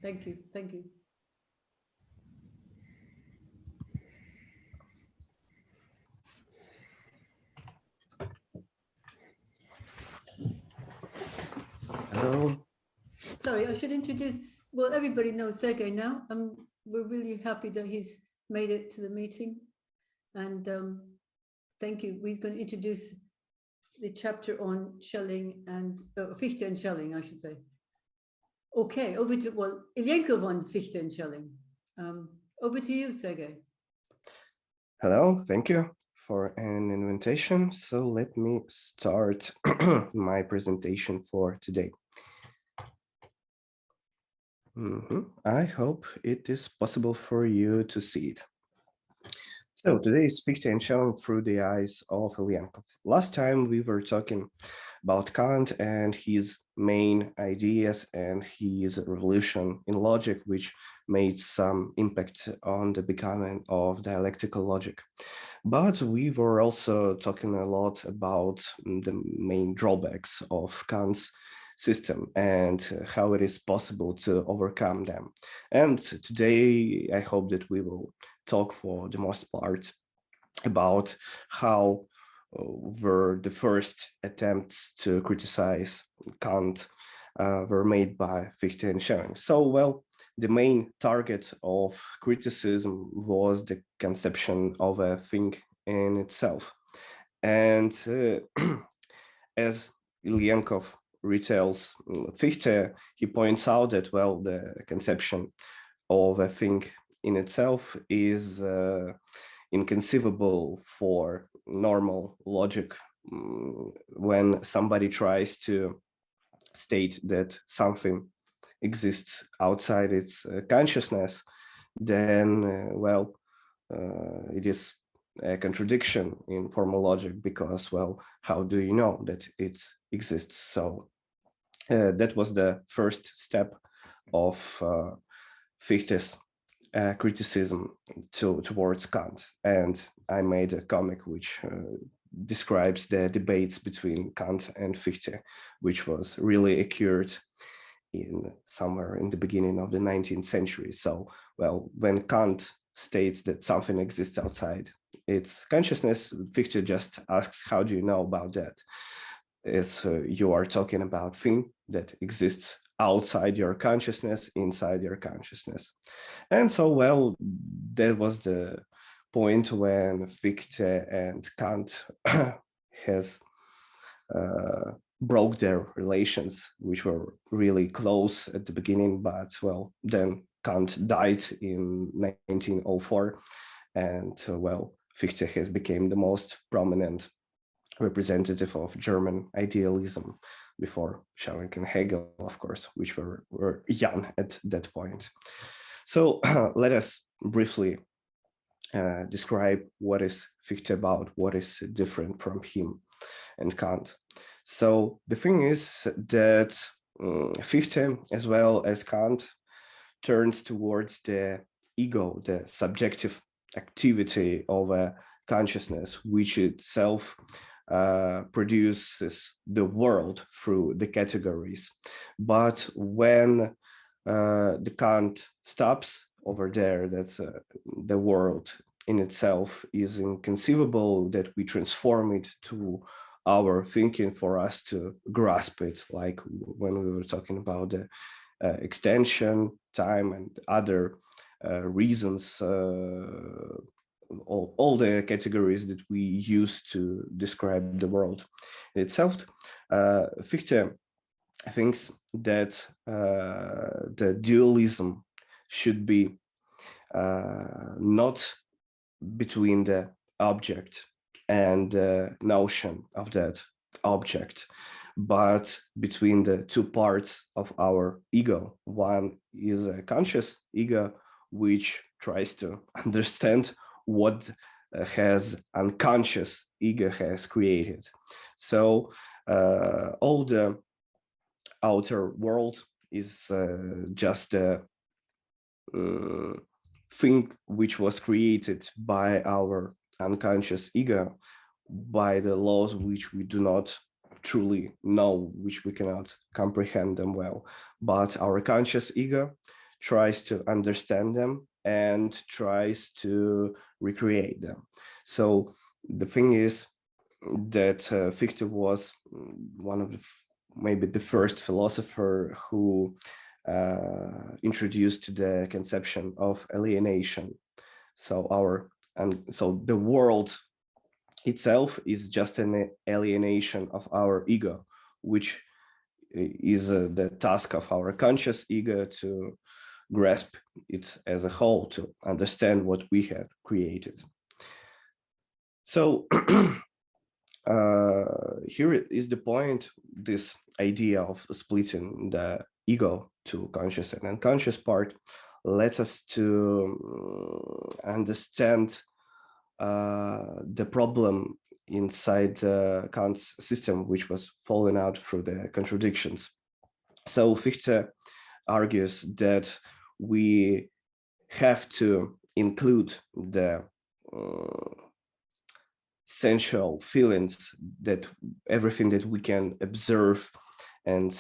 Thank you. Thank you. Hello. Sorry, I should introduce, well, everybody knows Sergei now. We're really happy that he's made it to the meeting. And thank you. We're going to introduce the chapter on Schelling and Fichte and Schelling, I should say. Okay, over to, well, Ilyenkov on Fichte and Schelling. Over to you, Sergei. Hello, thank you for an invitation. So let me start my presentation for today. I hope it is possible for you to see it. So today is Fichte and Schelling through the eyes of Ilyenkov. Last time we were talking about Kant and his main ideas and his revolution in logic, which made some impact on the becoming of dialectical logic. But we were also talking a lot about the main drawbacks of Kant's system and how it is possible to overcome them. And today, I hope that we will talk for the most part about how were the first attempts to criticize Kant were made by Fichte and Schelling. So, well, the main target of criticism was the conception of a thing in itself. And as Ilyenkov retells Fichte, he points out that, well, the conception of a thing in itself is inconceivable for normal logic. When somebody tries to state that something exists outside its consciousness, then, well, it is a contradiction in formal logic because, well, how do you know that it exists? So that was the first step of Fichte's criticism towards Kant. And I made a comic which describes the debates between Kant and Fichte, which was really occurred in somewhere in the beginning of the 19th century. So, well, when Kant states that something exists outside its consciousness, Fichte just asks, how do you know about that? As you are talking about thing that exists outside your consciousness, inside your consciousness. And so, well, that was the point when Fichte and Kant has broke their relations, which were really close at the beginning, but, well, then Kant died in 1904, and, well, Fichte has become the most prominent representative of German idealism before Schelling and Hegel, of course, which were young at that point. So let us briefly describe what is Fichte about, what is different from him and Kant. So the thing is that Fichte, as well as Kant, turns towards the ego, the subjective activity of a consciousness, which itself produces the world through the categories. But when the Kant stops over there, that the world in itself is inconceivable, that we transform it to our thinking for us to grasp it, like when we were talking about the extension, time, and other reasons, all the categories that we use to describe the world itself. Fichte thinks that the dualism should be not between the object and the notion of that object, but between the two parts of our ego. One is a conscious ego, which tries to understand what has unconscious ego has created. So all the outer world is just a thing which was created by our unconscious ego, by the laws which we do not truly know, which we cannot comprehend them well. But our conscious ego tries to understand them and tries to recreate them. So the thing is that Fichte was one of maybe the first philosopher who introduced the conception of alienation. So the world itself is just an alienation of our ego, which is the task of our conscious ego to grasp it as a whole, to understand what we have created. So here is the point, this idea of splitting the ego to conscious and unconscious part lets us to understand the problem inside Kant's system, which was falling out through the contradictions. So Fichte argues that we have to include the sensual feelings, that everything that we can observe and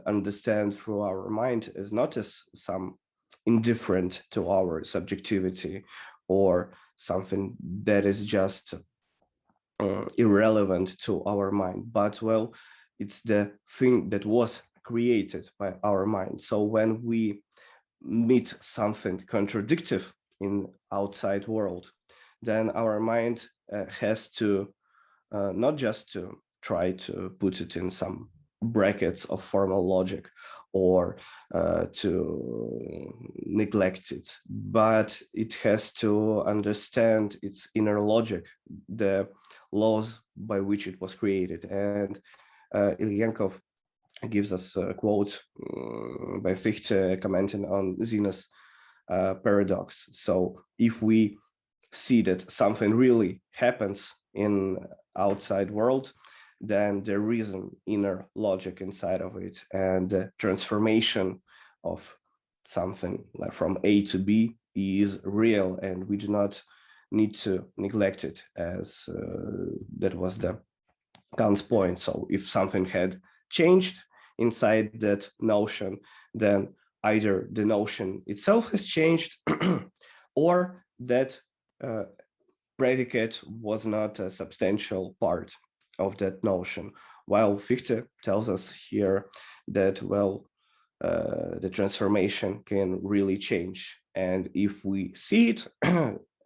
understand through our mind is not as some indifferent to our subjectivity or something that is just irrelevant to our mind, but well, it's the thing that was created by our mind. So when we meet something contradictive in outside world, then our mind has to not just to try to put it in some brackets of formal logic or to neglect it, but it has to understand its inner logic, the laws by which it was created. And Ilyenkov gives us a quote by Fichte commenting on Zena's paradox. So if we see that something really happens in outside world, then there is an inner logic inside of it, and the transformation of something like from A to B is real, and we do not need to neglect it, as that was the Kant's point. So if something had changed inside that notion, then either the notion itself has changed or that predicate was not a substantial part of that notion. While Fichte tells us here that, well, the transformation can really change. And if we see it,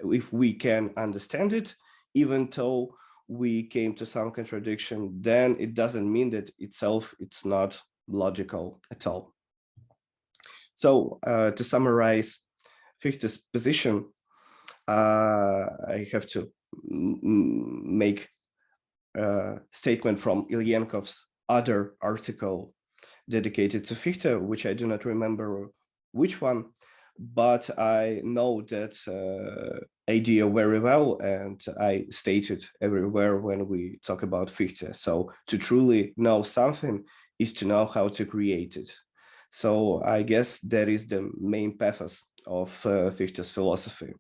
if we can understand it, even though we came to some contradiction, then it doesn't mean that itself it's not logical at all. So to summarize Fichte's position, I have to make a statement from Ilyenkov's other article dedicated to Fichte, which I do not remember which one, but I know that idea very well, and I state it everywhere when we talk about Fichte. So to truly know something is to know how to create it. So I guess that is the main pathos of Fichte's philosophy.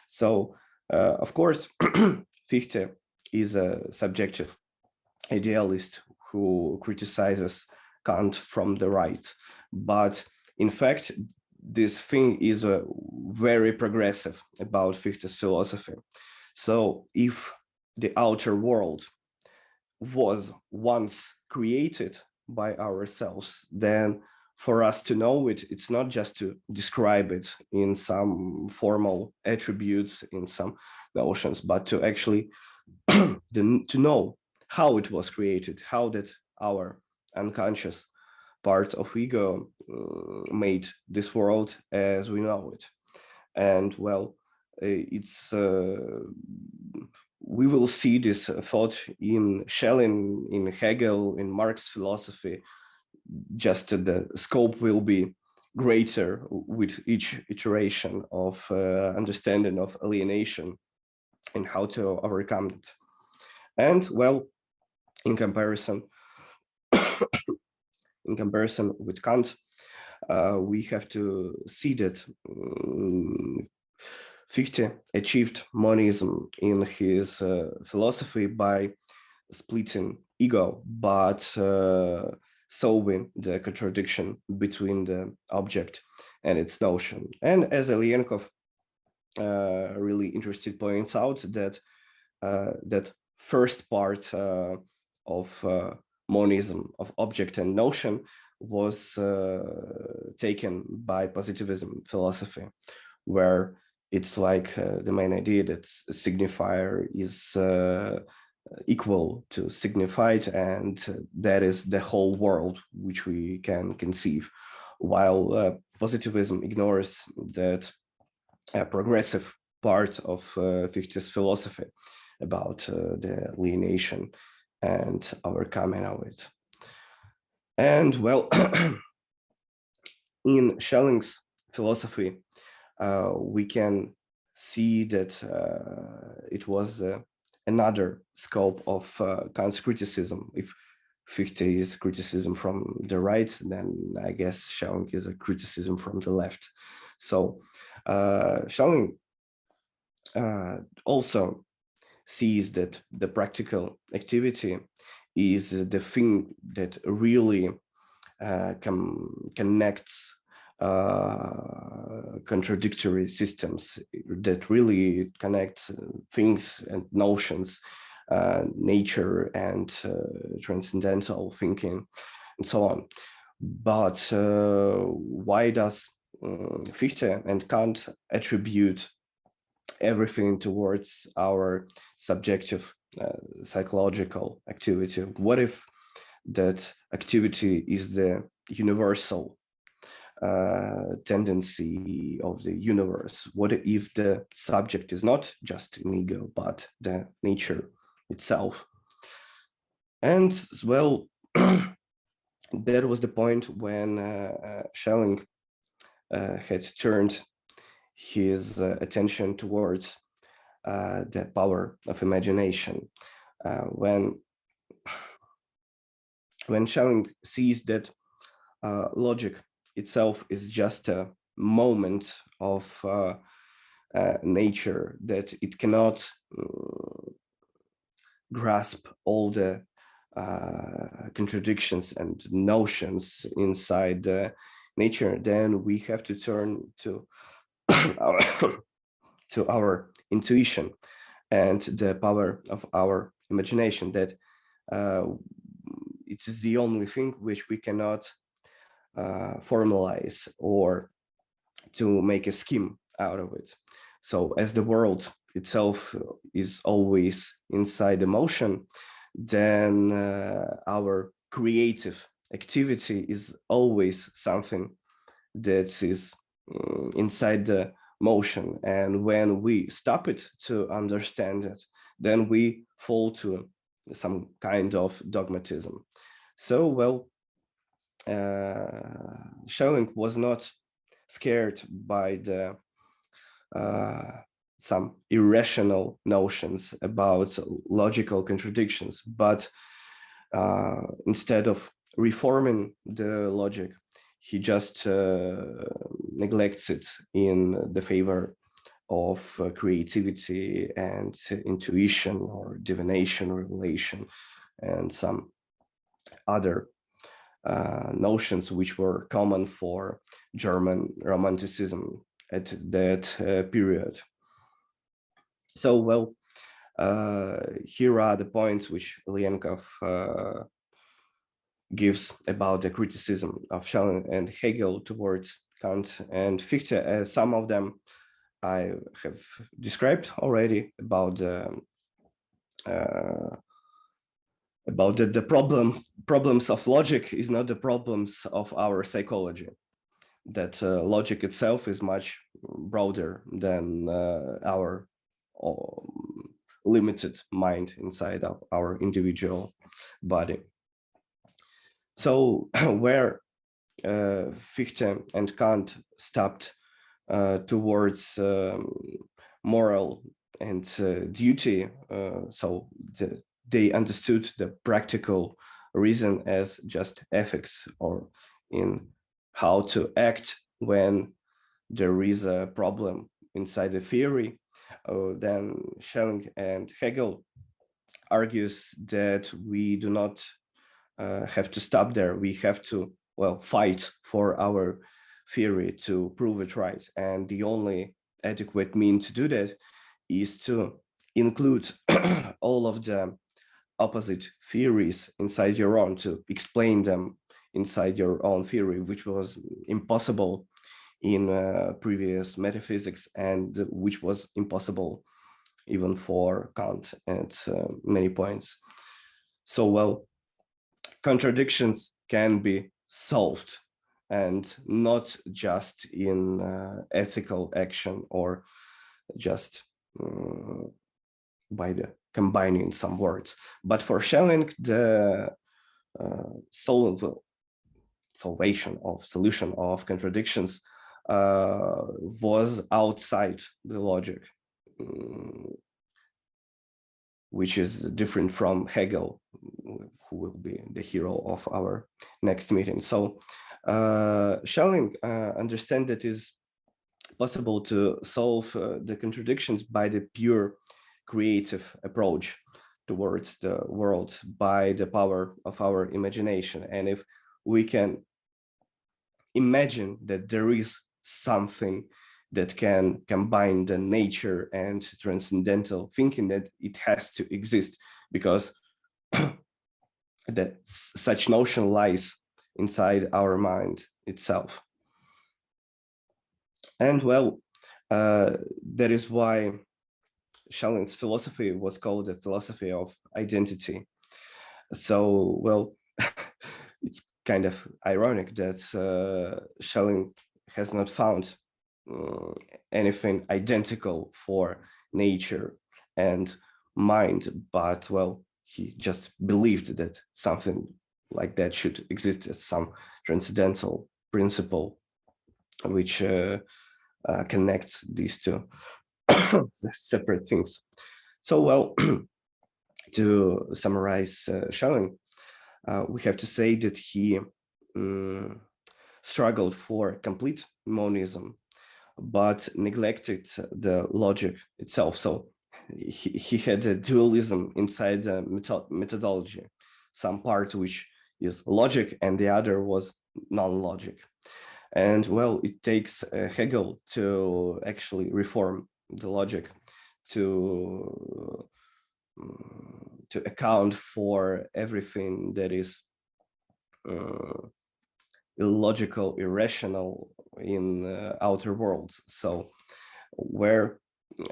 So, of course, Fichte is a subjective idealist who criticizes Kant from the right. But in fact, this thing is very progressive about Fichte's philosophy. So if the outer world was once created by ourselves, then for us to know it, it's not just to describe it in some formal attributes, in some notions, but to actually to know how it was created, how that our unconscious part of ego made this world as we know it. And well, it's we will see this thought in Schelling, in Hegel, in Marx philosophy. Just the scope will be greater with each iteration of understanding of alienation and how to overcome it. And well, in comparison with Kant, we have to see that Fichte achieved monism in his philosophy by splitting ego, but solving the contradiction between the object and its notion. And as Ilyenkov really interesting points out, that that first part of monism, of object and notion, was taken by positivism philosophy, where it's like the main idea that signifier is equal to signified, and that is the whole world which we can conceive, while positivism ignores that progressive part of Fichte's philosophy about the alienation and overcoming of it. And well, in Schelling's philosophy, we can see that it was another scope of Kant's criticism. If Fichte is criticism from the right, then I guess Schelling is a criticism from the left. So Schelling also sees that the practical activity is the thing that really connects contradictory systems, that really connects things and notions, nature and transcendental thinking, and so on. But why does Fichte and Kant attribute everything towards our subjective psychological activity? What if that activity is the universal tendency of the universe? What if the subject is not just an ego, but the nature itself? And well, that was the point when Schelling had turned his attention towards the power of imagination. When Schelling sees that logic itself is just a moment of nature, that it cannot grasp all the contradictions and notions inside nature, then we have to turn to our, to our intuition and the power of our imagination, that it is the only thing which we cannot formalize or to make a scheme out of it. So as the world itself is always inside emotion, then our creative activity is always something that is inside the motion. And when we stop it to understand it, then we fall to some kind of dogmatism. So, well, Schelling was not scared by the some irrational notions about logical contradictions, but instead of reforming the logic, he just neglects it in the favor of creativity and intuition or divination, revelation, and some other notions which were common for German Romanticism at that period. So, well, here are the points which Ilyenkov gives about the criticism of Schelling and Hegel towards Kant and Fichte. Some of them I have described already about the problems of logic is not the problems of our psychology. That logic itself is much broader than our limited mind inside of our individual body. So where Fichte and Kant stopped towards moral and duty, so they understood the practical reason as just ethics, or in how to act when there is a problem inside the theory. Then Schelling and Hegel argues that we do not have to stop there. We have to, well, fight for our theory to prove it right. And the only adequate mean to do that is to include all of the opposite theories inside your own, to explain them inside your own theory, which was impossible in previous metaphysics, and which was impossible even for Kant at many points. So, well, contradictions can be solved, and not just in ethical action or just by the combining some words. But for Schelling, the solution of contradictions was outside the logic, which is different from Hegel, who will be the hero of our next meeting. So Schelling understand that it is possible to solve the contradictions by the pure creative approach towards the world, by the power of our imagination. And if we can imagine that there is something that can combine the nature and transcendental thinking, that it has to exist, because that such notion lies inside our mind itself. And well, that is why Schelling's philosophy was called the philosophy of identity. So, well, it's kind of ironic that Schelling has not found anything identical for nature and mind, but, well, he just believed that something like that should exist as some transcendental principle which connects these two separate things. So, well, to summarize Schelling, we have to say that he struggled for complete monism, but neglected the logic itself. So he had a dualism inside the methodology, some part which is logic and the other was non-logic. And well, it takes Hegel to actually reform the logic to account for everything that is illogical, irrational in outer worlds. So where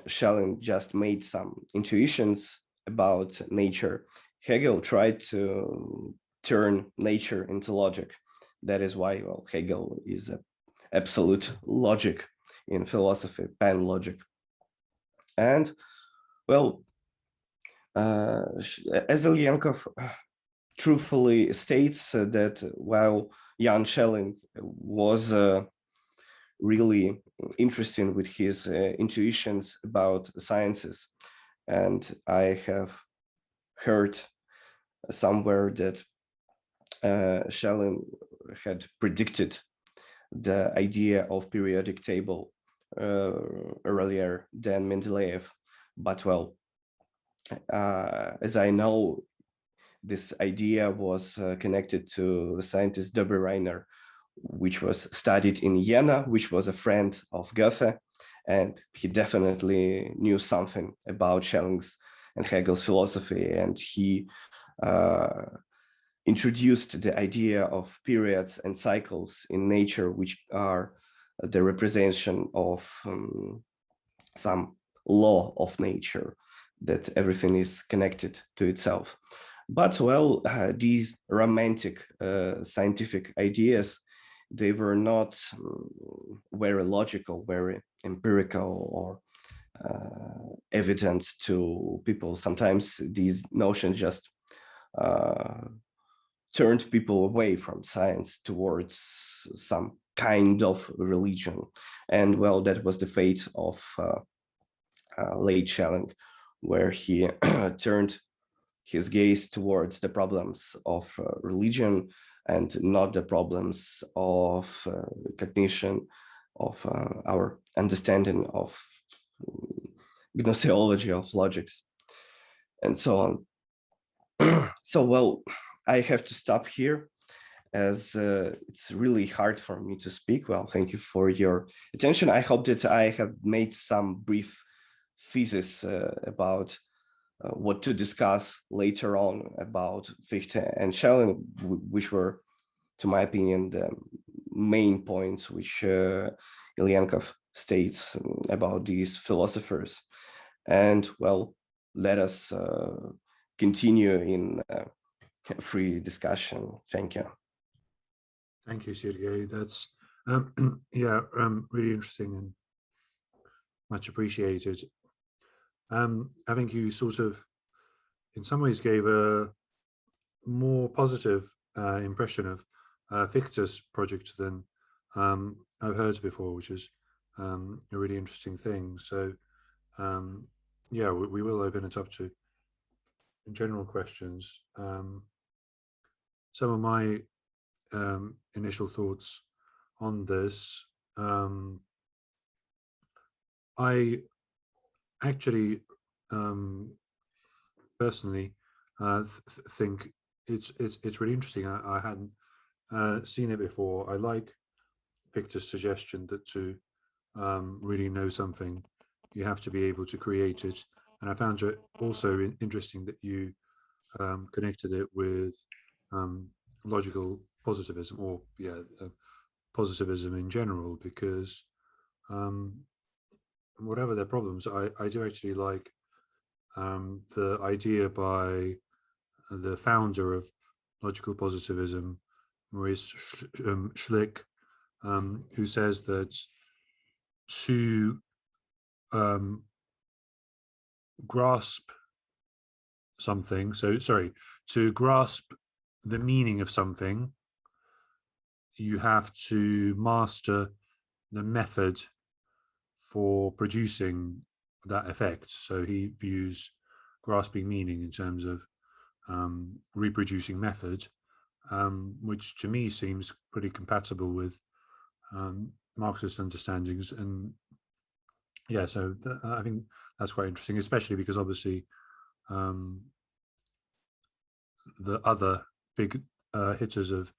Schelling just made some intuitions about nature, Hegel tried to turn nature into logic. That is why, well, Hegel is an absolute logic in philosophy, pan-logic. And, well, as Ilyenkov truthfully states that while Jan Schelling was really interesting with his intuitions about sciences, and I have heard somewhere that Schelling had predicted the idea of periodic table earlier than Mendeleev, but, well, as I know, this idea was connected to the scientist Dobereiner, which was studied in Jena, which was a friend of Goethe, and he definitely knew something about Schelling's and Hegel's philosophy, and he introduced the idea of periods and cycles in nature, which are the representation of some law of nature, that everything is connected to itself. But, well, these romantic scientific ideas, they were not very logical, very empirical, or evident to people. Sometimes these notions just turned people away from science towards some kind of religion. And, well, that was the fate of late Schelling, where he turned his gaze towards the problems of religion and not the problems of cognition, of our understanding of gnoseology, of logics, and so on. So, well, I have to stop here, as it's really hard for me to speak. Well, thank you for your attention. I hope that I have made some brief thesis about what to discuss later on about Fichte and Schelling, which were, to my opinion, the main points which Ilyenkov states about these philosophers. And well, let us continue in free discussion. Thank you. Thank you, Sergei. That's really interesting and much appreciated. I think you sort of, in some ways, gave a more positive impression of Fichte's project than I've heard before, which is a really interesting thing. So, yeah, we will open it up to general questions. Some of my initial thoughts on this. I actually personally think it's really interesting. I hadn't seen it before. I like Fichte's suggestion that to really know something, you have to be able to create it. And I found it also interesting that you connected it with logical positivism, or positivism in general, because whatever their problems, I do actually like the idea by the founder of logical positivism, Maurice Schlick, who says that to grasp something, to grasp the meaning of something, you have to master the method for producing that effect. So he views grasping meaning in terms of reproducing method, which to me seems pretty compatible with Marxist understandings. And yeah, so I think that's quite interesting, especially because obviously the other big hitters of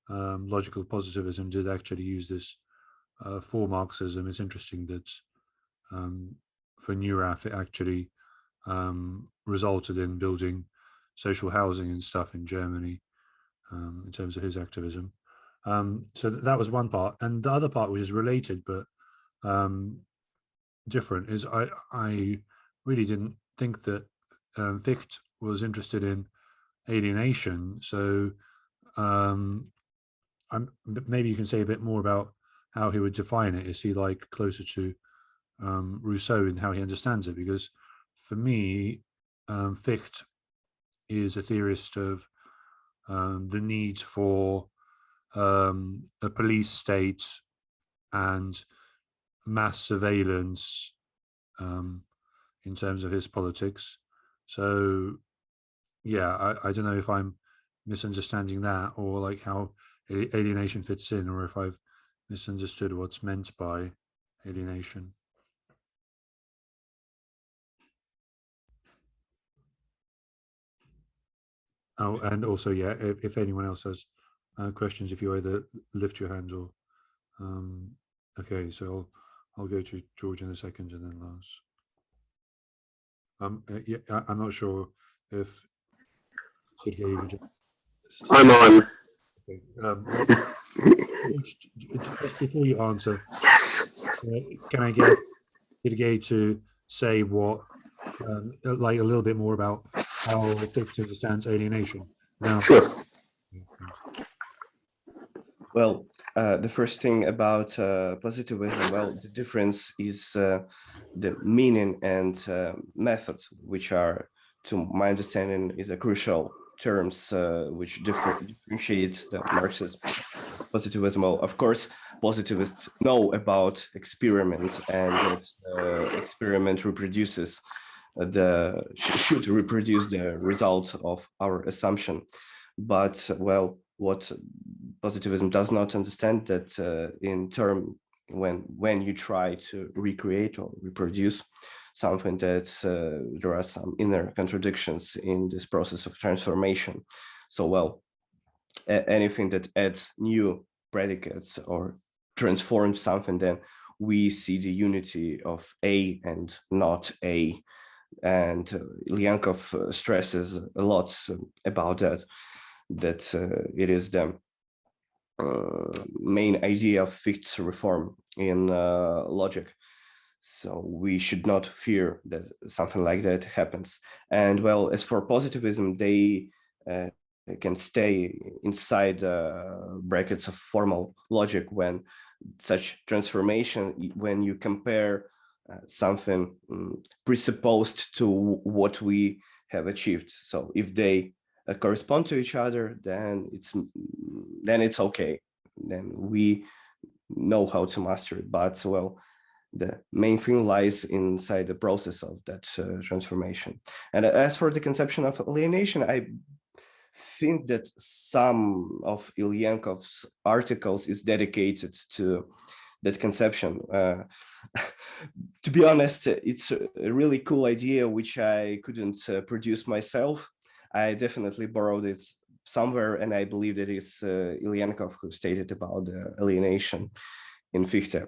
logical positivism did actually use this for Marxism. It's interesting that for Neurath, it actually resulted in building social housing and stuff in Germany in terms of his activism. So that was one part. And the other part, which is related but different, is I really didn't think that Fichte was interested in alienation. So maybe you can say a bit more about how he would define it. Is he like closer to Rousseau in how he understands it? Because for me, Fichte is a theorist of the need for a police state and mass surveillance in terms of his politics. So yeah, I don't know if I'm misunderstanding that, or like how alienation fits in, or if I've misunderstood what's meant by alienation. Oh, and also, yeah, if anyone else has questions, if you either lift your hand or okay, so I'll go to George in a second, and then Lars. Yeah, I'm not sure if I'm on. Okay. Just before you answer, Yes. can I get Sergei to say what, like a little bit more about how Fichte understands alienation? Now, Sure. Well, the first thing about positivism, well, the difference is the meaning and method, which are, to my understanding, is a crucial terms which differentiates the Marxist positivism. Well, of course, positivists know about experiment, and that experiment should reproduce the result of our assumption. But well, what positivism does not understand, that in term when you try to recreate or reproduce something, that there are some inner contradictions in this process of transformation. So, well, anything that adds new predicates or transforms something, then we see the unity of A and not A. And Ilyenkov stresses a lot about that it is the main idea of Fichte's reform in logic. So we should not fear that something like that happens. And well, as for positivism, they can stay inside brackets of formal logic when such transformation, when you compare something presupposed to what we have achieved. So if they correspond to each other, then it's okay. Then we know how to master it. But well, the main thing lies inside the process of that transformation. And as for the conception of alienation, I think that some of Ilyenkov's articles is dedicated to that conception. To be honest, it's a really cool idea, which I couldn't produce myself. I definitely borrowed it somewhere, and I believe that it's Ilyenkov who stated about alienation in Fichte.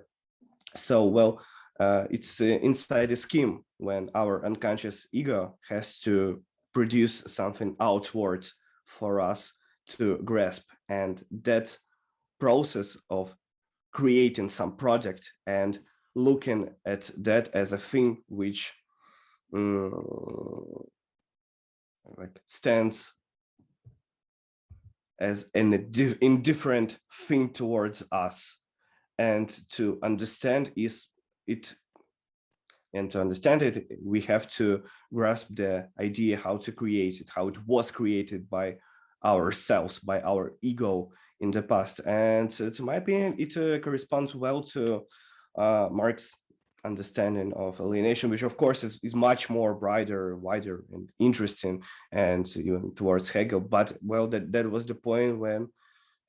So, well, it's inside a scheme when our unconscious ego has to produce something outward for us to grasp. And that process of creating some project and looking at that as a thing which like stands as an indifferent thing towards us, and to understand it, we have to grasp the idea how to create it, how it was created by ourselves, by our ego in the past. And to my opinion, it corresponds well to Marx's understanding of alienation, which of course is much more wider and interesting, and even towards Hegel. But well, that was the point when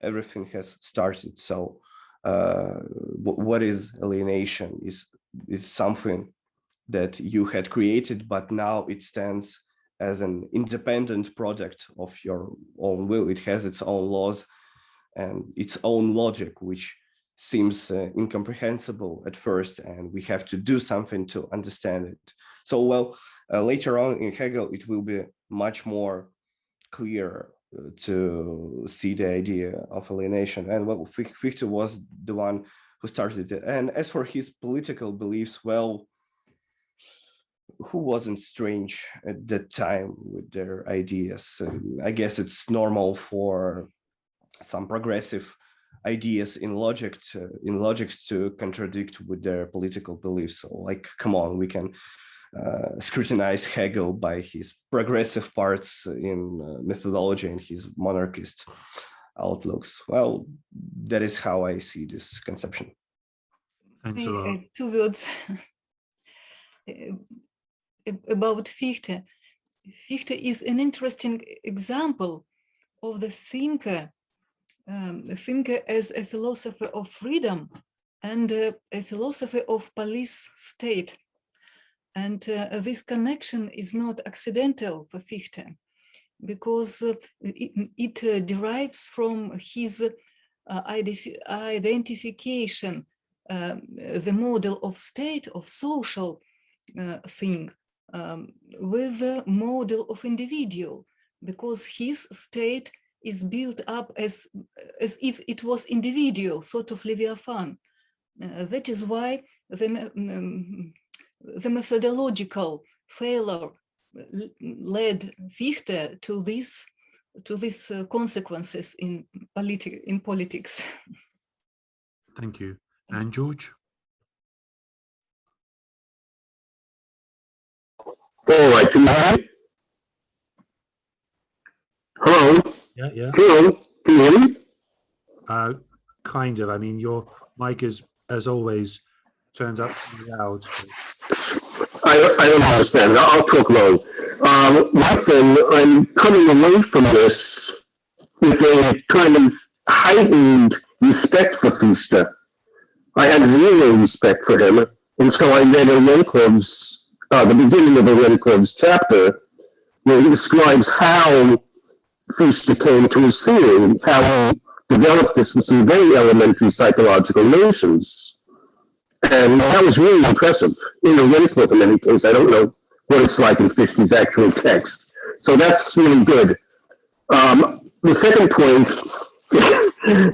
everything has started. So what is alienation? Is something that you had created, but now it stands as an independent product of your own will. It has its own laws and its own logic, which seems incomprehensible at first, and we have to do something to understand it. So, well, later on in Hegel, it will be much more clear to see the idea of alienation. And well, Fichte was the one who started it. And as for his political beliefs, well, who wasn't strange at that time with their ideas? I guess it's normal for some progressive ideas in logics to contradict with their political beliefs. So, like, come on, we can scrutinize Hegel by his progressive parts in methodology and his monarchist outlooks. Well, that is how I see this conception. Thanks a lot. 2 words about Fichte. Fichte is an interesting example of the thinker as a philosopher of freedom and a philosopher of police state. And this connection is not accidental for Fichte, because it derives from his identification, the model of state, of social thing, with the model of individual, because his state is built up as if it was individual, sort of Leviathan. That is why the methodological failure led Fichte to these consequences in politics. Thank you. And George? All right, can you hear me? Hello? Yeah. Hello? Can you hear me? Kind of. I mean, your mic is, as always, turns up loud. I don't understand. I'll talk low. One thing, I'm coming away from this with a kind of heightened respect for Fichte. I had zero respect for him until I read the beginning of Ilyenkov's chapter, where he describes how Fichte came to his theory, how he developed this with some very elementary psychological notions. And that was really impressive. In Ilyenkov, in any case, I don't know what it's like in Fichte's actual text. So that's really good. The second point,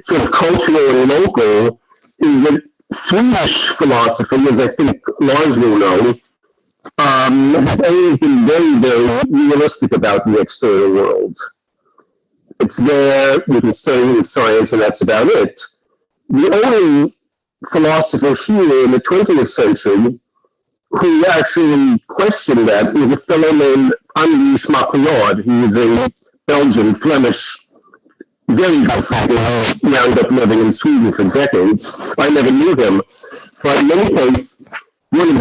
sort of cultural and local, is that Swedish philosophy, as I think Lars will know, has always been very, very realistic about the external world. It's there, we can study it in science, and that's about it. The only philosopher here in the 20th century who actually questioned that is a fellow named Andries Macleod. He is a Belgian, Flemish, very good thinker who wound up living in Sweden for decades. I never knew him. But in any case, one of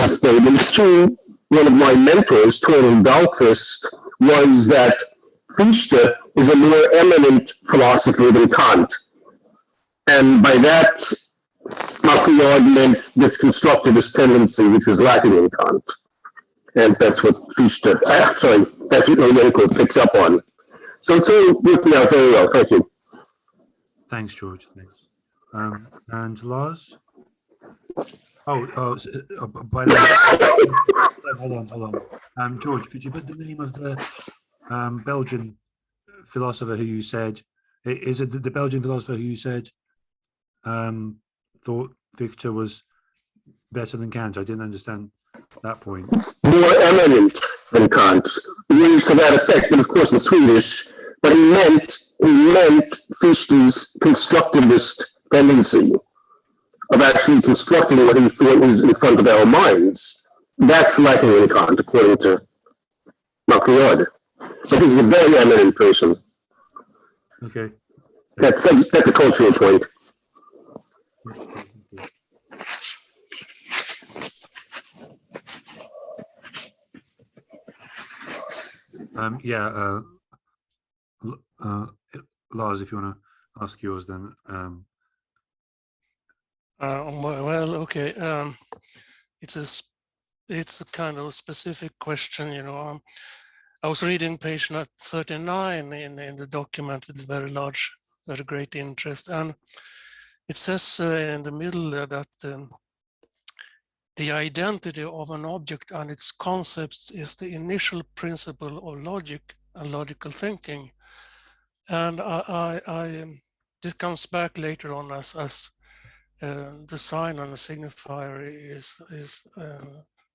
his statements to one of my mentors, Torben Dahlqvist, was that Fichte is a more eminent philosopher than Kant. And by that, Macleod meant this constructivist tendency which was lacking in Kant. And that's what Fichte, that's what Ilyenkov picks up on. So it's all working out very well. Thank you. Thanks, George. Thanks. And Lars? By the way, hold on. George, could you put the name of the Belgian philosopher who you said, is it the Belgian philosopher who you said thought Fichte was better than Kant? I didn't understand that point. More eminent than Kant. Words to that effect, and of course in Swedish, but he meant Fichte's constructivist tendency of actually constructing what he thought was in front of our minds. That's lacking in Kant, according to Macleod. But he's a very eminent person. Okay. That's a cultural point. Lars, if you want to ask yours, then. Well, okay. It's a kind of specific question, you know. I was reading page 39 in the document with very great interest, and it says in the middle there that the identity of an object and its concepts is the initial principle of logic and logical thinking. And this comes back later on as the sign and the signifier is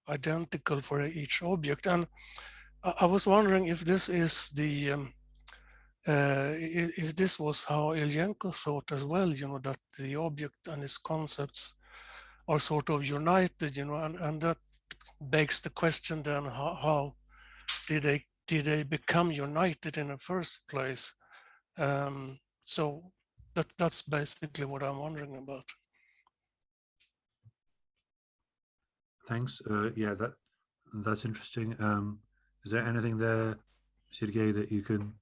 identical for each object. And I was wondering if this is if this was how Ilyenkov thought as well, you know, that the object and its concepts are sort of united, you know, and that begs the question then, how did they become united in the first place? So that's basically what I'm wondering about. Thanks. Yeah, that's interesting. Is there anything there, Sergei, that you can?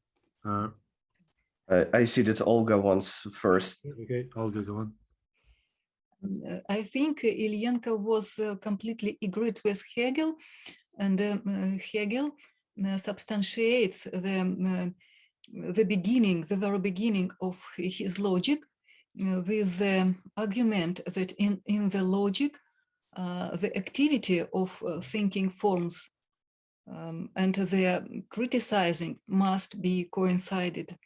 I see that Olga wants first. Okay, Olga, go on. I think Ilyenkov was completely agreed with Hegel, and Hegel substantiates the very beginning of his logic with the argument that in the logic, the activity of thinking forms and their criticizing must be coincided.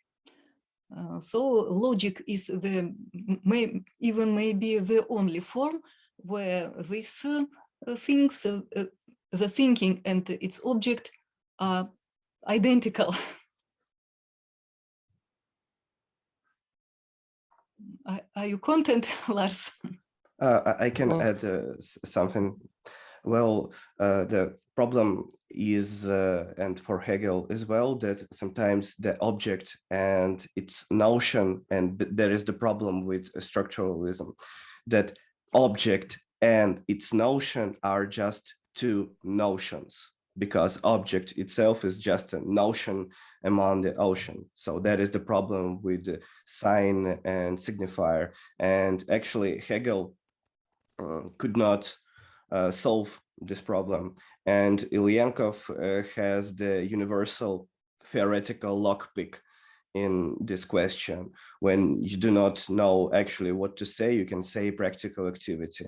So logic is even maybe the only form where these things, the thinking and its object, are identical. Are you content, Lars? I can add something. Well, the problem is, and for Hegel as well, that sometimes the object and its notion, and there is the problem with structuralism, that object and its notion are just two notions, because object itself is just a notion among the ocean. So that is the problem with the sign and signifier. And actually Hegel could not solve this problem. And Ilyenkov has the universal theoretical lockpick in this question. When you do not know actually what to say, you can say practical activity.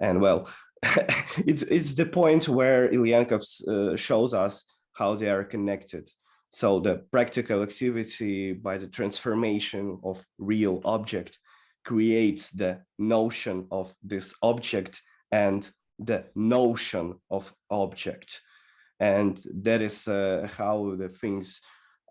And well, it's the point where Ilyenkov shows us how they are connected. So the practical activity, by the transformation of real object, creates the notion of this object and the notion of object. And that is how the things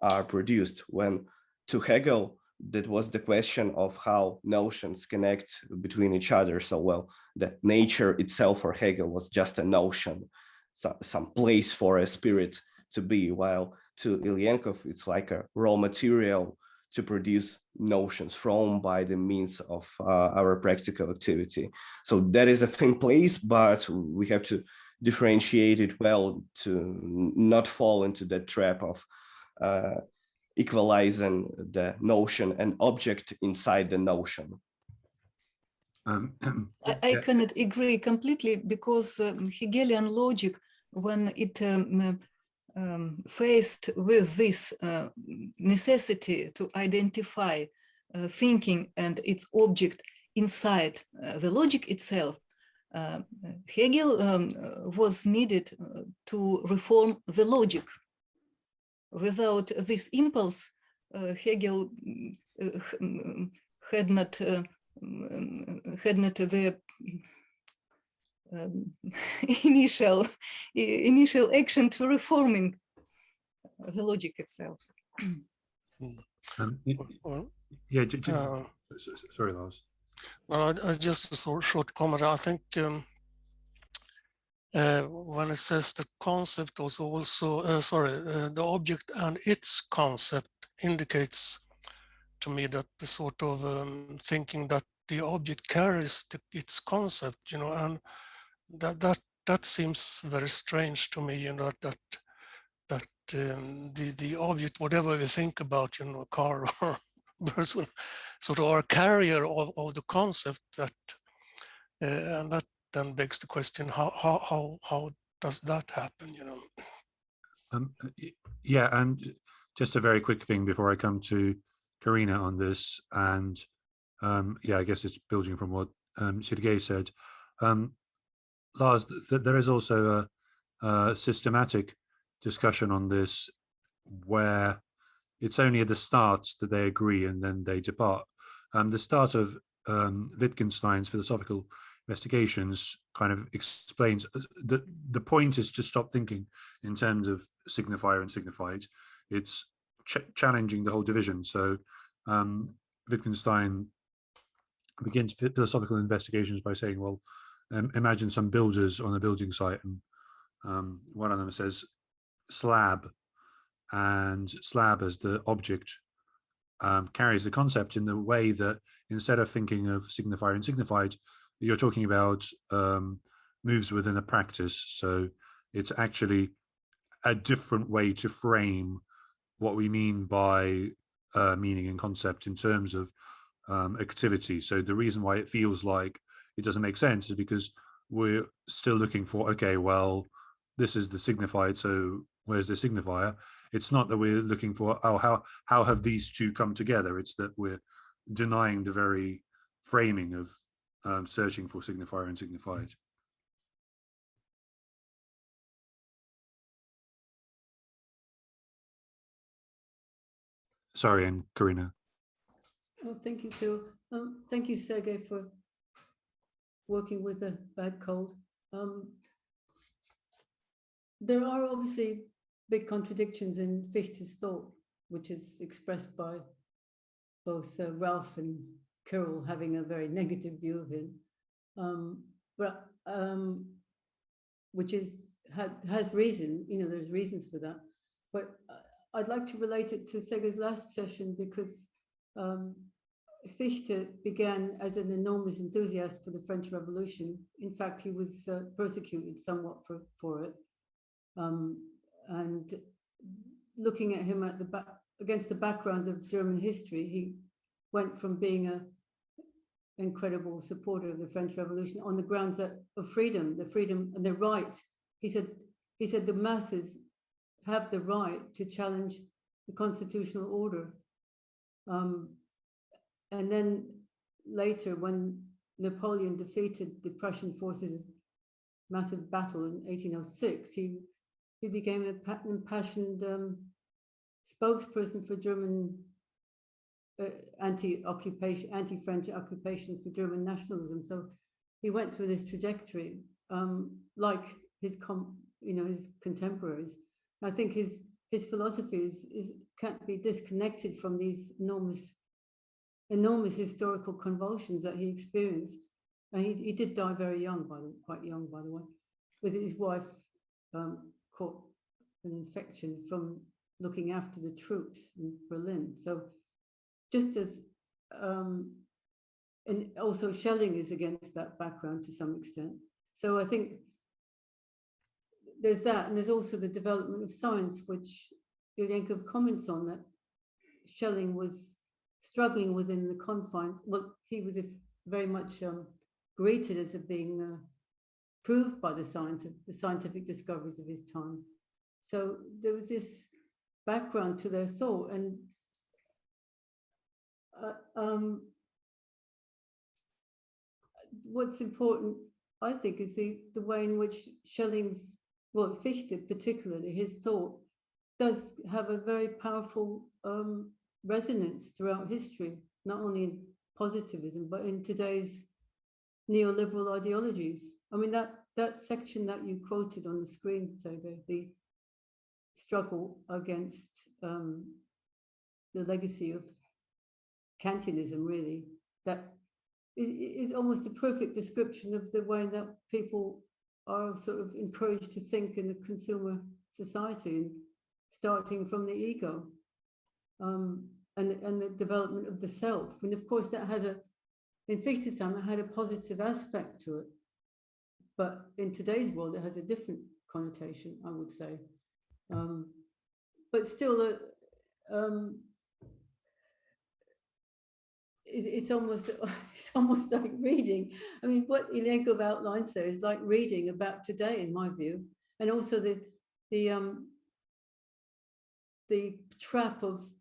are produced. When to Hegel, that was the question of how notions connect between each other. So, well, the nature itself for Hegel was just a notion, some place for a spirit to be, while to Ilyenkov, it's like a raw material to produce notions from by the means of our practical activity. So that is a thin place, but we have to differentiate it well to not fall into that trap of equalizing the notion and object inside the notion. I cannot agree completely, because Hegelian logic, when it faced with this necessity to identify thinking and its object inside the logic itself, Hegel was needed to reform the logic. Without this impulse, Hegel had not the initial action to reforming the logic itself. Yeah, sorry, Lars. No, just a short comment. I think when it says the concept was also, the object and its concept indicates to me that the sort of thinking that the object carries its concept, you know, and that seems very strange to me, you know, that the object, whatever we think about, you know, a car or person, sort of are a carrier of the concept that, and that then begs the question, how does that happen, you know? Yeah, and just a very quick thing before I come to Karina on this, and yeah, I guess it's building from what Sergei said. Lars, there is also a systematic discussion on this where it's only at the start that they agree and then they depart. The start of Wittgenstein's philosophical investigations kind of explains that the point is to stop thinking in terms of signifier and signified. It's challenging the whole division. So Wittgenstein begins philosophical investigations by saying, well, imagine some builders on a building site, and one of them says slab, and slab as the object carries the concept in the way that instead of thinking of signifier and signified, you're talking about moves within a practice. So it's actually a different way to frame what we mean by meaning and concept in terms of activity. So the reason why it feels like it doesn't make sense is because we're still looking for, okay, well, this is the signified, so where's the signifier? It's not that we're looking for, oh, how have these two come together? It's that we're denying the very framing of searching for signifier and signified. Sorry, and Karina. Oh, thank you, Phil. Thank you, Sergei, for working with a bad cold. There are obviously big contradictions in Fichte's thought, which is expressed by both Ralph and Kirill having a very negative view of him, which has reason, you know, there's reasons for that. But I'd like to relate it to Sergei's last session, because Fichte began as an enormous enthusiast for the French Revolution. In fact, he was persecuted somewhat for it. And looking at him against the background of German history, he went from being an incredible supporter of the French Revolution on the grounds of freedom, the freedom and the right. He said the masses have the right to challenge the constitutional order. And then later, when Napoleon defeated the Prussian forces, massive battle in 1806, he became an impassioned spokesperson for German anti-occupation, anti-French occupation, for German nationalism. So he went through this trajectory, like his contemporaries. I think his philosophy can't be disconnected from these enormous historical convulsions that he experienced. And he did die very young, quite young, by the way, with his wife caught an infection from looking after the troops in Berlin. So just as, and also Schelling is against that background to some extent. So I think there's that, and there's also the development of science, which Ilyenkov comments on, that Schelling was struggling within the confines. Well, he was very much greeted as being proved by the scientific discoveries of his time. So there was this background to their thought, and what's important, I think, is the way in which Schelling's, well, Fichte particularly, his thought does have a very powerful resonance throughout history, not only in positivism, but in today's neoliberal ideologies. I mean, that section that you quoted on the screen, Sergei, the struggle against the legacy of Kantianism, really, that is almost a perfect description of the way that people are sort of encouraged to think in a consumer society, and starting from the ego, and the development of the self. And of course, that has in Fichte's time, it had a positive aspect to it. But in today's world, it has a different connotation, I would say. But still, it's almost like reading. I mean, what Ilyenkov outlines there is like reading about today, in my view, and also the trap of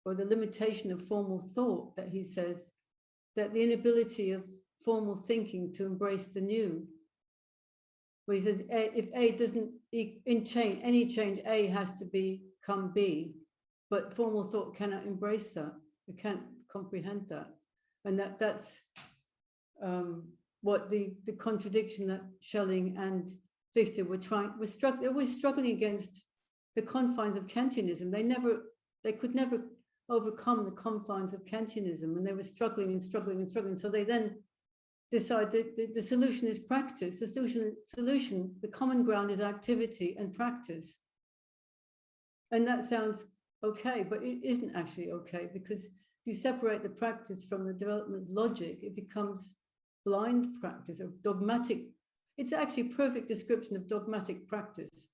or the limitation of formal thought, that he says, that the inability of formal thinking to embrace the new. Where he says, if A doesn't, any change, A has to become B, but formal thought cannot embrace that. It can't comprehend that. And that's what the contradiction that Schelling and Fichte were always struggling against the confines of Kantianism. They could never overcome the confines of Kantianism, and they were struggling and struggling and struggling. So they then decide that the solution is practice. The solution, the common ground is activity and practice. And that sounds okay, but it isn't actually okay, because if you separate the practice from the development of logic, it becomes blind practice or dogmatic. It's actually a perfect description of dogmatic practice,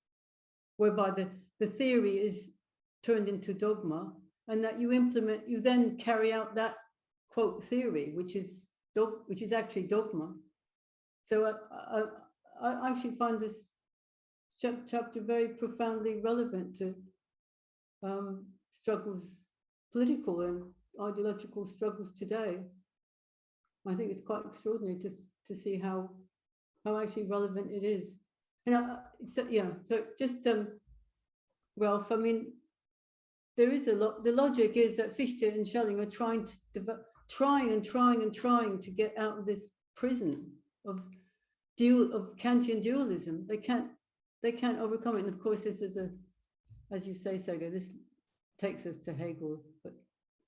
whereby the theory is turned into dogma, and that you then carry out that quote theory, which is actually dogma. So I actually find this chapter very profoundly relevant to struggles, political and ideological struggles today. I think it's quite extraordinary to see how actually relevant it is. And so just Ralph, I mean, there is a lot. The logic is that Fichte and Schelling are trying to get out of this prison of Kantian dualism. They can't overcome it. And of course, this is as you say, Sergei, this takes us to Hegel. But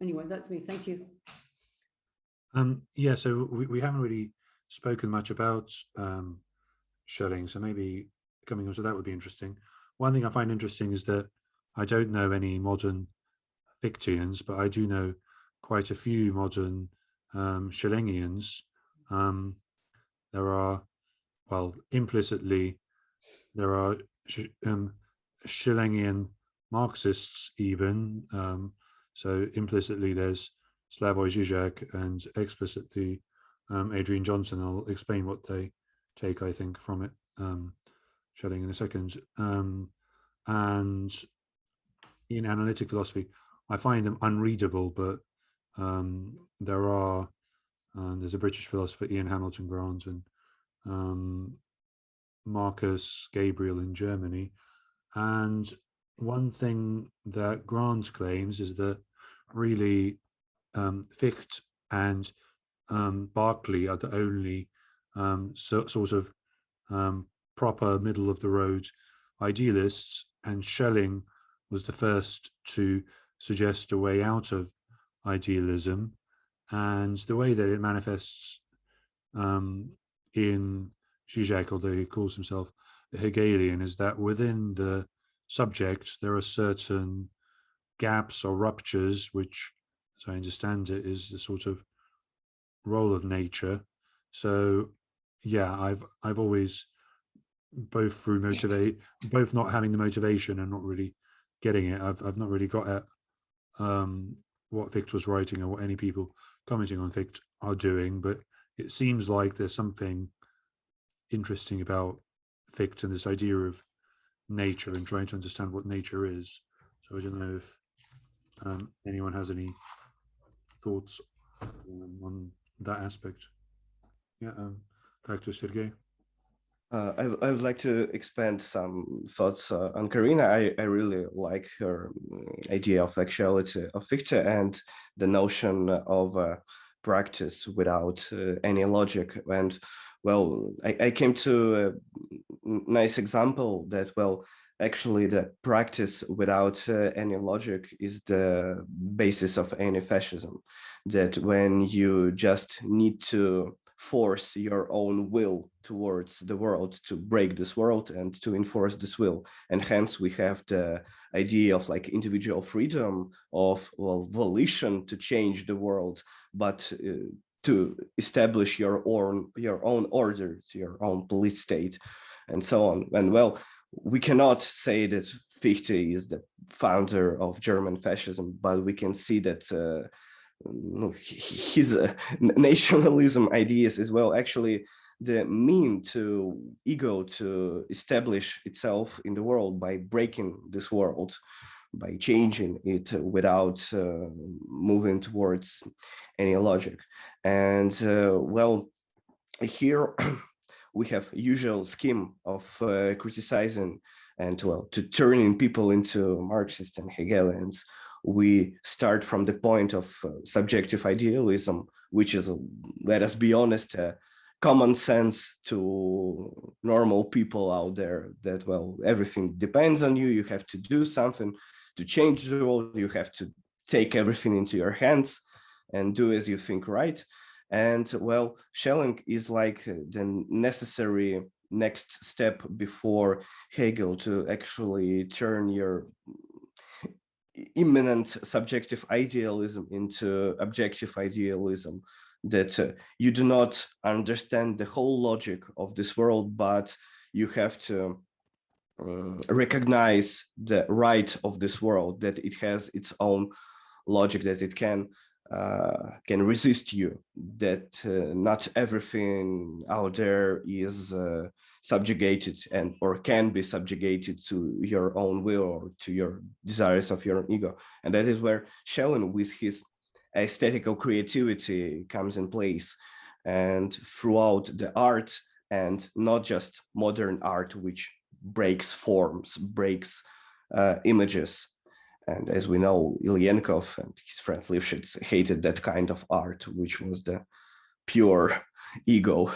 anyway, that's me. Thank you. Yeah, so we haven't really spoken much about Schelling, so maybe coming on to that would be interesting. One thing I find interesting is that I don't know any modern Fichteans, but I do know quite a few modern Schellingians. There are, well, implicitly, there are Schellingian Marxists even. So implicitly, there's Slavoj Žižek, and explicitly Adrian Johnson. I'll explain what they take, I think, from it, Schelling in a second. And in analytic philosophy, I find them unreadable, but there's a British philosopher, Ian Hamilton Grant, and Marcus Gabriel in Germany. And one thing that Grant claims is that really Fichte and Berkeley are the only sort of proper middle of the road idealists, and Schelling was the first to suggest a way out of idealism. And the way that it manifests in Zizek, although he calls himself a Hegelian, is that within the subject there are certain gaps or ruptures, which, as I understand it, is the sort of role of nature. So yeah, I've always, both not having the motivation and not really getting it, I've not really got at what Fichte was writing or what any people commenting on Fichte are doing, but it seems like there's something interesting about Fichte and this idea of nature and trying to understand what nature is. So I don't know if anyone has any thoughts on that aspect. Yeah, back to Sergei. I would like to expand some thoughts on Karina. I really like her idea of actuality of Fichte and the notion of practice without any logic. And well, I came to a nice example that, well, actually the practice without any logic is the basis of any fascism. That when you just need to force your own will towards the world to break this world and to enforce this will, and hence we have the idea of like individual freedom of, well, volition to change the world, but to establish your own order, your own police state, and so on. And well, we cannot say that Fichte is the founder of German fascism, but we can see that his nationalism ideas as well, actually the mean to ego to establish itself in the world by breaking this world, by changing it without moving towards any logic. And well, here we have usual scheme of criticizing and, well, to turning people into Marxists and Hegelians. We start from the point of subjective idealism, which is, let us be honest, common sense to normal people out there, that, well, everything depends on you. You have to do something to change the world. You have to take everything into your hands and do as you think right. And, well, Schelling is like the necessary next step before Hegel to actually turn your immanent subjective idealism into objective idealism, that you do not understand the whole logic of this world, but you have to recognize the right of this world, that it has its own logic, that it can resist you, that not everything out there is subjugated and or can be subjugated to your own will or to your desires of your ego. And that is where Schelling with his aesthetical creativity comes in place, and throughout the art, and not just modern art, which breaks forms, breaks images. And as we know, Ilyenkov and his friend Lifshitz hated that kind of art, which was the pure ego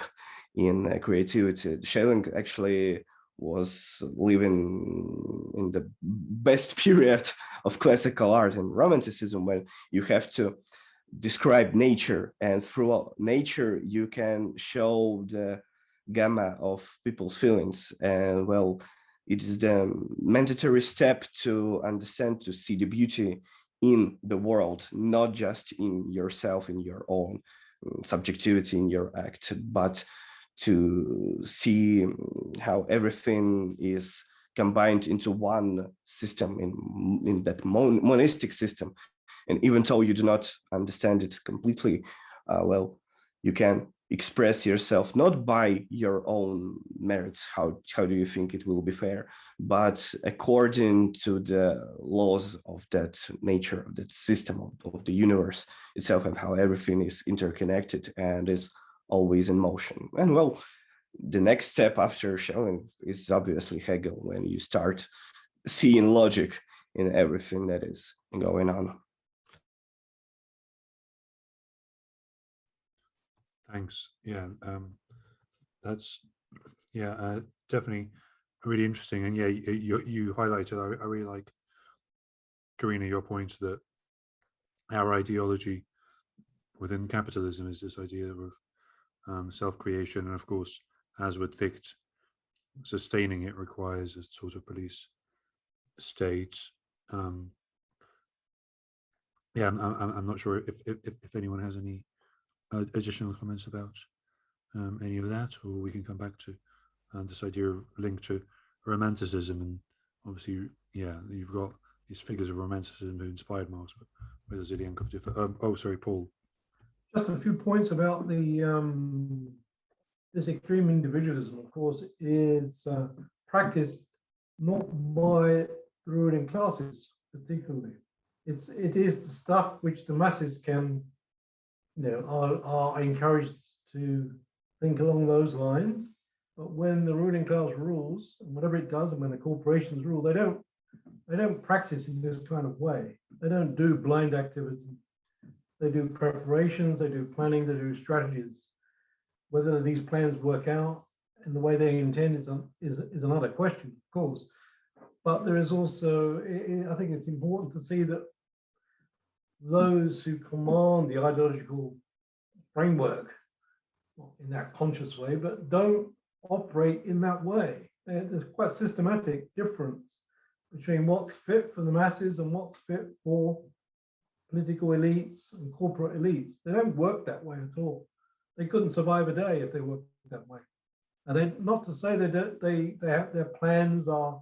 in creativity. Schelling actually was living in the best period of classical art and Romanticism, when you have to describe nature, and through nature you can show the gamma of people's feelings. And, well, it is the mandatory step to understand, to see the beauty in the world, not just in yourself, in your own subjectivity, in your act, but to see how everything is combined into one system, in that monistic system. And even though you do not understand it completely, well, you can express yourself not by your own merits, how do you think it will be fair, but according to the laws of that nature, of that system of the universe itself, and how everything is interconnected and is always in motion. And well, the next step after Schelling is obviously Hegel, when you start seeing logic in everything that is going on. Thanks. Yeah, that's definitely really interesting. And yeah, you highlighted. I really like, Karina, your point that our ideology within capitalism is this idea of self-creation, and of course, as with Fichte, sustaining it requires a sort of police state. Yeah, I'm not sure if anyone has any additional comments about any of that, or we can come back to this idea of link to romanticism. And obviously, yeah, you've got these figures of romanticism who inspired Marx, but where does Ilyenkov differ? Oh, sorry, Paul. Just a few points about the this extreme individualism. Of course, is practiced not by the ruling classes particularly. It is the stuff which the masses can, are encouraged to think along those lines. But when the ruling class rules, and whatever it does, and when the corporations rule, they don't practice in this kind of way. They don't do blind activity. They do preparations, they do planning, they do strategies. Whether these plans work out in the way they intend is another question, of course. But there is also, I think it's important to see that those who command the ideological framework, not in that conscious way, but don't operate in that way. There's quite a systematic difference between what's fit for the masses and what's fit for political elites and corporate elites. They don't work that way at all. They couldn't survive a day if they worked that way. And then, not to say that they have their plans are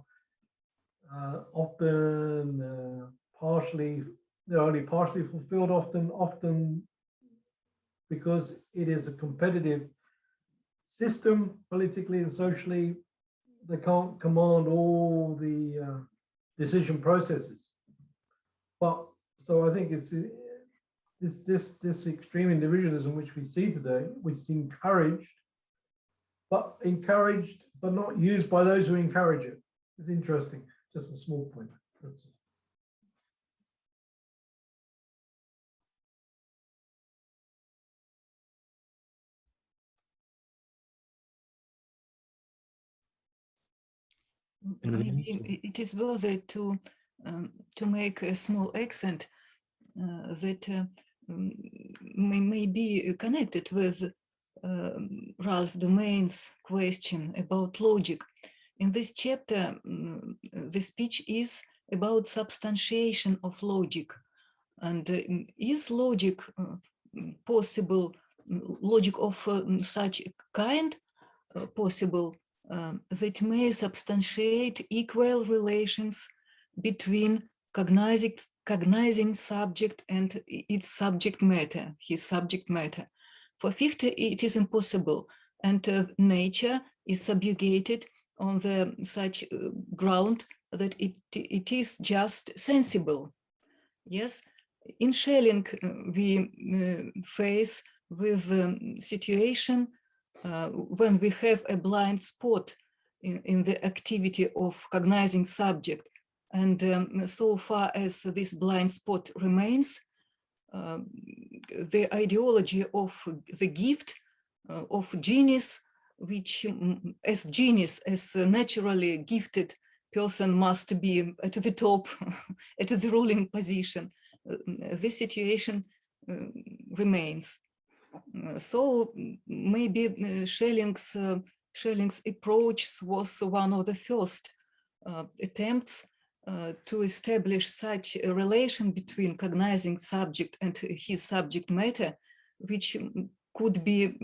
often they're only partially fulfilled, often because it is a competitive system politically and socially. They can't command all the decision processes. But so I think it's this extreme individualism which we see today, which is encouraged but not used by those who encourage it. It's interesting. Just a small point. That's all. Maybe it is worthy to make a small accent that may be connected with Ralph Domain's question about logic. In this chapter, the speech is about substantiation of logic. And is logic possible, logic of such kind possible that may substantiate equal relations between cognizing subject and its subject matter, his subject matter. For Fichte, it is impossible, and nature is subjugated on the such ground that it is just sensible. Yes, in Schelling, we face with the situation when we have a blind spot in the activity of cognizing subject. And so far as this blind spot remains, the ideology of the gift of genius, which as a naturally gifted person must be at the top, at the ruling position, this situation remains. So maybe Schelling's approach was one of the first attempts to establish such a relation between cognizing subject and his subject matter, which could be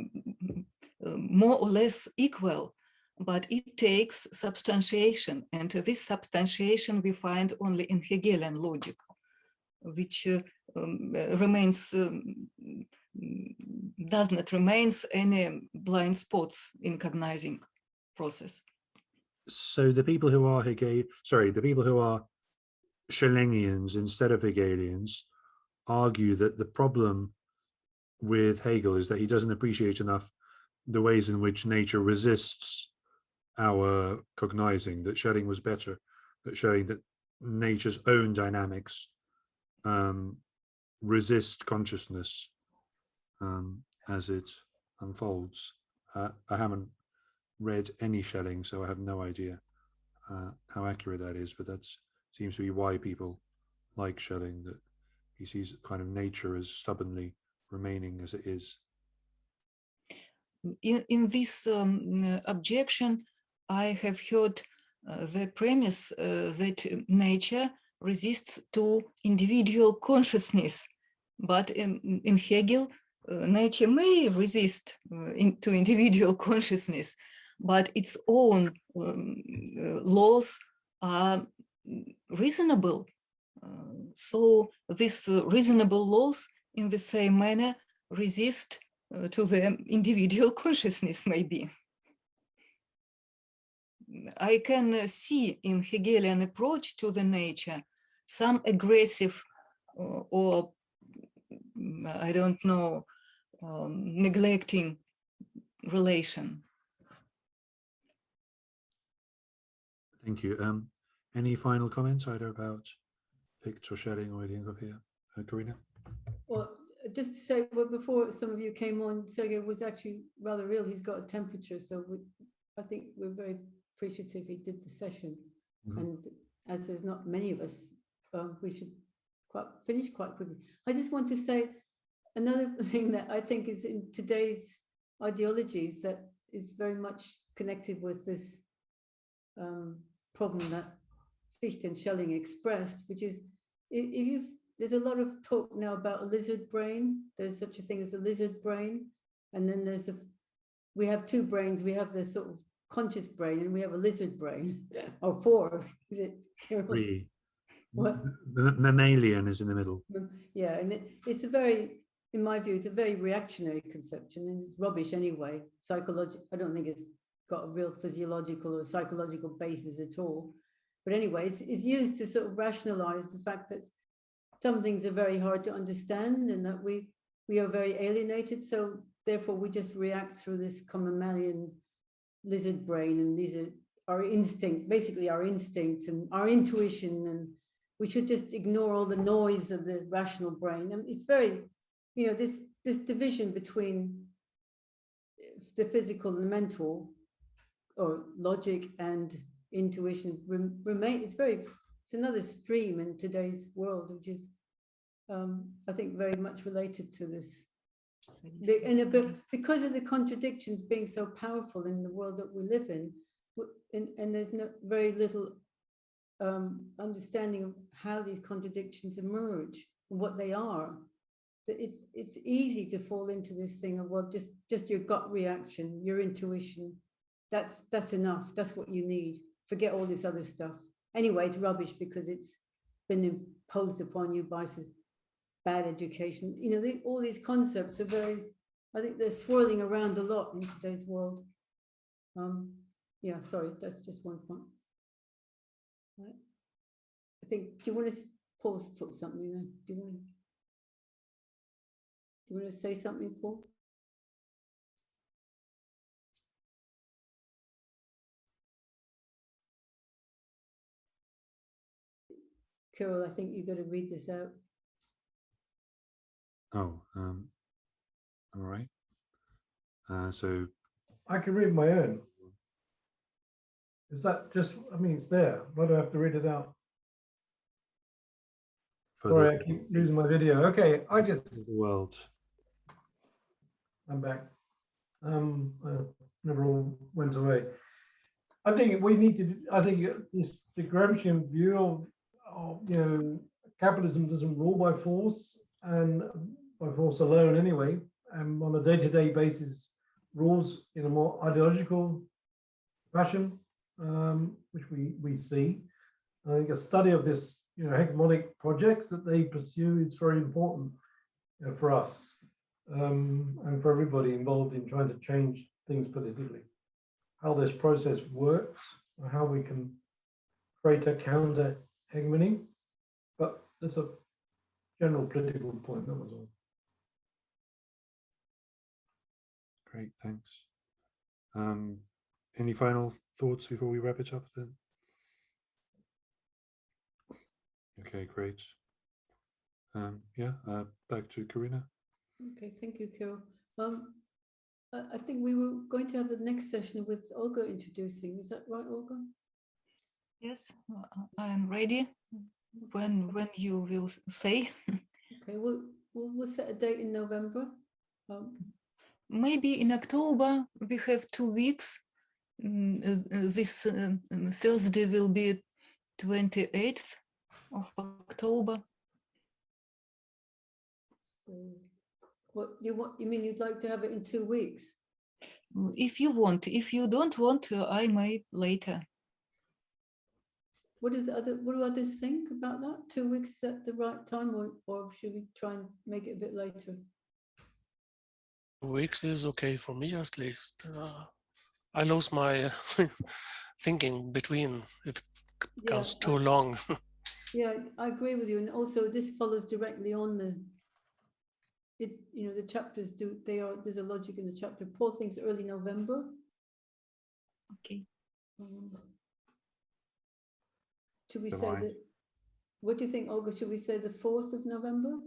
more or less equal, but it takes substantiation, and this substantiation we find only in Hegelian logic, which remains does not remains any blind spots in cognizing process. So the people who are the people who are Schellingians instead of Hegelians argue that the problem with Hegel is that he doesn't appreciate enough the ways in which nature resists our cognizing, that Schelling was better at showing that nature's own dynamics resist consciousness as it unfolds. I haven't read any Schelling, so I have no idea how accurate that is, but that seems to be why people like Schelling, that he sees kind of nature as stubbornly remaining as it is. In this objection, I have heard the premise that nature resists to individual consciousness, but in Hegel, nature may resist to individual consciousness, but its own laws are reasonable. So these reasonable laws, in the same manner, resist to the individual consciousness, maybe. I can see in Hegelian approach to the nature some aggressive or I don't know, neglecting relation. Thank you. Any final comments either about Fichte or Schelling or Ilyenkov here? Karina? Well, just to say, well, before some of you came on, Sergei was actually rather ill. He's got a temperature, so I think we're very appreciative he did the session. Mm-hmm. And as there's not many of us, we should finish quite quickly. I just want to say another thing that I think is in today's ideologies that is very much connected with this problem that Fichte and Schelling expressed, which is there's a lot of talk now about a lizard brain. There's such a thing as a lizard brain, and then we have two brains. We have the sort of conscious brain, and we have a lizard brain, or four. Is it? Three. What? The mammalian is in the middle. Yeah, and it's a very, in my view, it's a very reactionary conception, and it's rubbish anyway. Psychological, I don't think it's got a real physiological or psychological basis at all. But anyway, it's used to sort of rationalize the fact that some things are very hard to understand, and that we are very alienated. So therefore, we just react through this mammalian lizard brain, and these are our instinct, basically our instincts and our intuition, and we should just ignore all the noise of the rational brain. And it's very, this division between the physical and the mental, or logic and intuition, it's another stream in today's world, which is, I think, very much related to this. Because of the contradictions being so powerful in the world that we live in, and there's very little understanding of how these contradictions emerge and what they are, that it's easy to fall into this thing of, well, just your gut reaction, your intuition, that's enough, that's what you need, forget all this other stuff. Anyway, it's rubbish because it's been imposed upon you by some bad education. All these concepts are I think they're swirling around a lot in today's world. Yeah, sorry, that's just one point. Right. I think, do you want to pause, put something there? Do you want to say something, Paul? Carol, I think you've got to read this out. Oh, all right. So I can read my own. Is that just, it's there. Why do I have to read it out? Sorry, I keep losing my video. Okay, the world. I'm back. Never all went away. I think we need to, the Gramscian view of capitalism doesn't rule by force, and by force alone anyway, and on a day-to-day basis rules in a more ideological fashion, which we see. I think a study of this, hegemonic projects that they pursue is very important for us. and for everybody involved in trying to change things politically. How this process works, or how we can create a counter hegemony, but there's a general political point, that was all. Great, thanks. Any final thoughts before we wrap it up then? Okay, great. Yeah, back to Karina. Okay, thank you, Carol. I think we were going to have the next session with Olga introducing. Is that right, Olga? Yes, I am ready when you will say. Okay, we'll set a date in November. Maybe in October we have 2 weeks. This Thursday will be 28th of October. So, what you mean? You'd like to have it in 2 weeks? If you want, if you don't want, I may later. What do others think about that? 2 weeks at the right time, or should we try and make it a bit later? Weeks is okay for me, at least. I lose my thinking between if it becomes too long. Yeah, I agree with you. And also, this follows directly on the chapters there's a logic in the chapter. Paul thinks early November. Okay. Should we say that? What do you think, Olga? Should we say the 4th of November?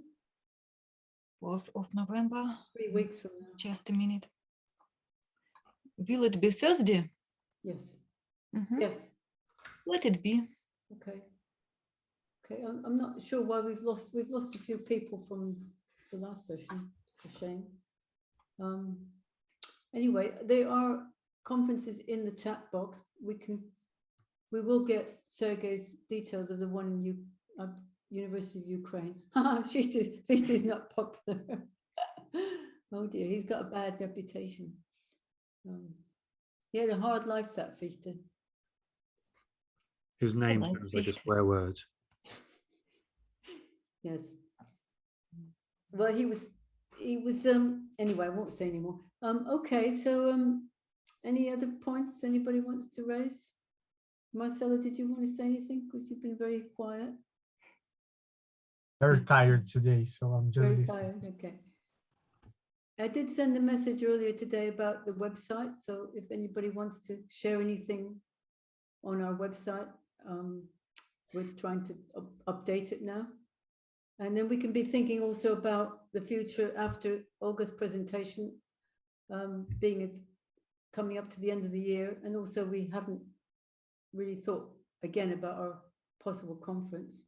4th of November. 3 weeks from now. Just a minute. Will it be Thursday? Yes. Mhm. Yes. Let it be. Okay. Okay. I'm not sure why we've lost a few people from the last session. It's a shame. Anyway, there are conferences in the chat box. We will get Sergei's details of the one in University of Ukraine. Fichte is not popular. Oh dear, he's got a bad reputation. He had a hard life, that Fichte. His name like sounds like a Fichte. swear word. Yes. Well, he was anyway, I won't say anymore. Okay, so any other points anybody wants to raise? Marcelo, did you want to say anything? Because you've been very quiet. Very tired today, so I'm just Very listening. tired, okay. I did send a message earlier today about the website, so if anybody wants to share anything on our website, we're trying to update it now. And then we can be thinking also about the future after Olga's presentation, coming up to the end of the year. And also we haven't really thought again about our possible conference.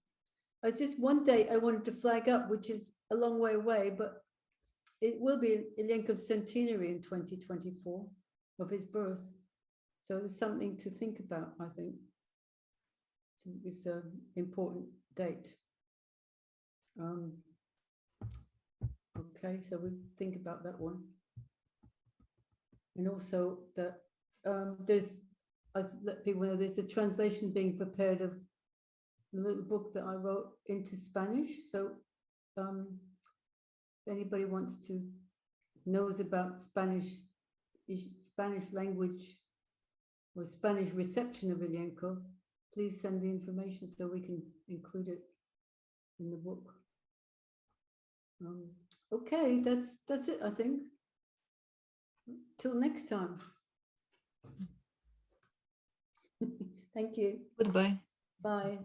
It's just one date I wanted to flag up, which is a long way away, but it will be Ilyenkov's centenary in 2024 of his birth. So there's something to think about, I think. It's an important date. Okay, so we think about that one. And also that I let people know there's a translation being prepared of the little book that I wrote into Spanish. So if anybody knows about Spanish language or Spanish reception of Ilyenkov, please send the information so we can include it in the book. Okay, that's it, I think. Till next time. Thank you. Goodbye. Bye.